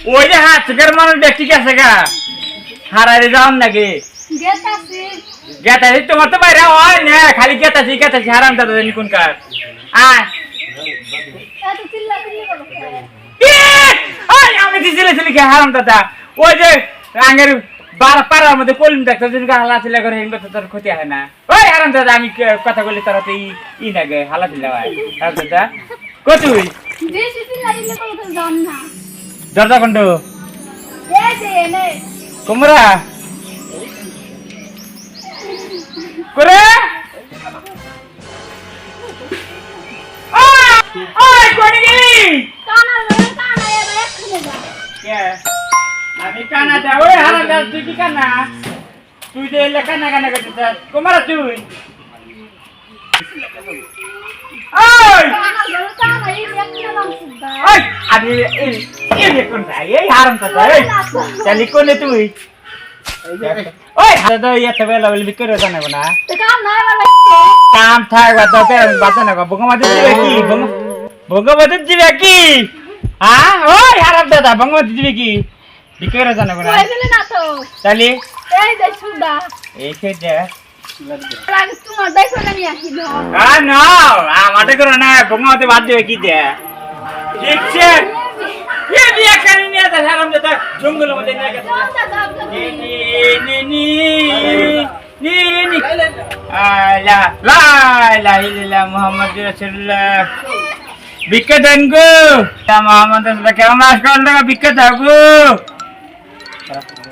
ওই যে হাত চোখের মানুষ ঠিক আছে গা হারারে যাও নাকি গেতাছি তোমার তো বাইরে হয় না খালি গেতাছি হারাম দাদা জানি কোন কার আমি দিছিলে হারাম দাদা ওই যে আঙের পাড়ার মধ্যে কলিম দেখতো হালা চিল্লা করে তোর ক্ষতি হয় না ওই হারাম দাদা আমি কথা বলি তারা তো ই নাগে হালা চিল্লা হয় হারাম দাদা কতুই দরজা কোনটো কুমরা করে ওই কোনি গেলি আমি কানা দা ওই হারা দা তুই কি কানা তুই যে লেখা না কানা করতে কুমরা তুই ওই ওই আমি এই কোন ভাই এই হারাম কথা এই চালি কোনে তুই ওই দাদা ইয়াতে বেলা বলি বিক্রি জানা না কাম থাক দাদা বাতা না ভগবান দিবে কি ভগবান দিবে কি হ্যাঁ ওই হারাম দাদা ভগবান দিবে কি বিক্রি জানা না কইলে না তো চালি এই দে সুদা এই খেতে লাগে তোমার দাইছো না নিয়া কি না আমাতে করো না ভগবান বাদ দিবে কি দে দেখছে ये दिया करनी नहीं आता हम जब जंगल में देखने का नी ला ला ला इल्ला मोहम्मद रसूलुल्लाह बिक्का दंगो या मोहम्मद रसूलुल्लाह क्या मास कर लगा बिक्का दागो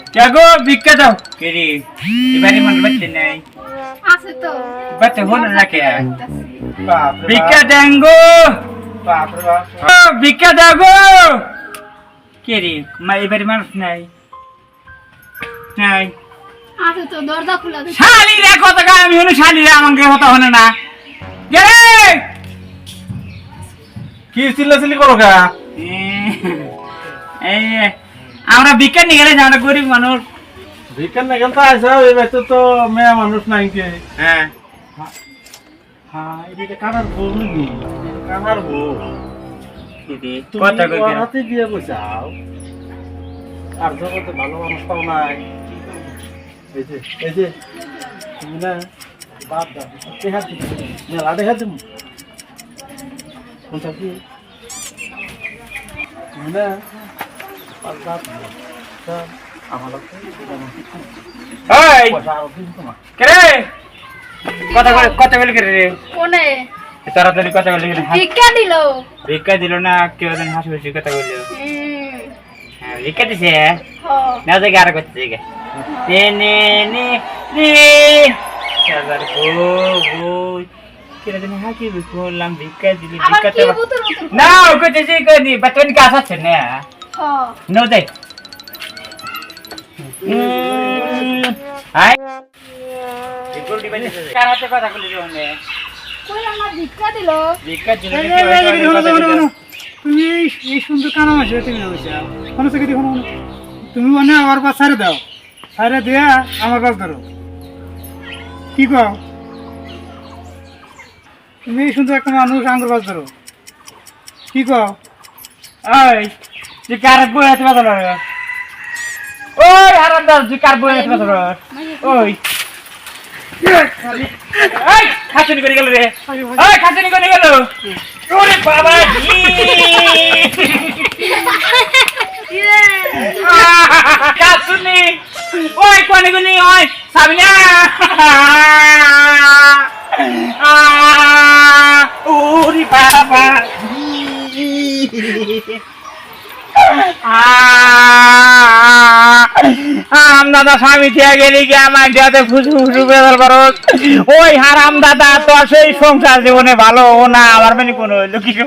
क्या गो बिक्का दाओ केरी इबारी मन बच्चे नहीं आसे तो बच्चे होने लगे बिक्का दंगो बाप रे बाप बिक्का दागो কেরি মা এবারে মানুষ নাই নাই আচ্ছা তো দরজা খোলা দে শালি রে কত গা আমি হলো শালি রে আমাকে কথা হলো না রে কি চিল্লাচিল্লি করো গা এই আমরা বিকেন নিয়ে গেলে আমরা গরিব মানুষ বিকেন নিয়ে গেল তো আইসা এই বেতে তো মেয়ে মানুষ নাই কে হ্যাঁ হ্যাঁ এটা কানার বউ নি কানার বউ কথা কই রাতে বিয়ে কইছাও আর জগতে ভালো মানুষ পাও নাই এই যে তুমি না বাপ দাও দেখা দিই মেলা দেখা দিই কোনটা কি না বাপ বাপ আমার এই করে কথা বলি করে রে কোনে তাড়াতাড়ি কথা বলি ভিক্ষা দিল না কেউ যেন হাসি হাসি কথা বললো হ্যাঁ ভিক্ষা দিছে না দেখে আর করতে দেখে নে নে নে হাকি বললাম ভিক্ষা দিলি ভিক্ষা না করতেছি কই বাচ্চান কাজ আছে না নো দে হাই এগুলো দিবেন কার হাতে কথা বলি রে কই আমার ভিক্ষা দিল তুমি এই সুন্দর কানা আছে তুমি নামছা কোন থেকে দেখো না তুমি মানে আমার পাশ ছাড়ে দাও ছাড়ে দিয়া আমার পাশ ধরো কি কও তুমি এই সুন্দর একটা মানুষ আঙ্গুর পাশ ধরো কি কও এই তুই কার বই হাতে বাজার ওই হারাম দাও তুই কার বই হাতে বাজার ওই এই খাচনি করে গেল রে এই খাচনি করে গেল ওরে বাবা জি খাচনি ওই কোনে গুনি ওই সাবিনা ওরে বাবা দাদা স্বামী থেকে গেলি কি আমার যাতে ফুসু ফুসু বেদার করস ওই হারাম দাদা তো সেই সংসার জীবনে ভালো ও না আমার মানে কোনো হইলো কিছু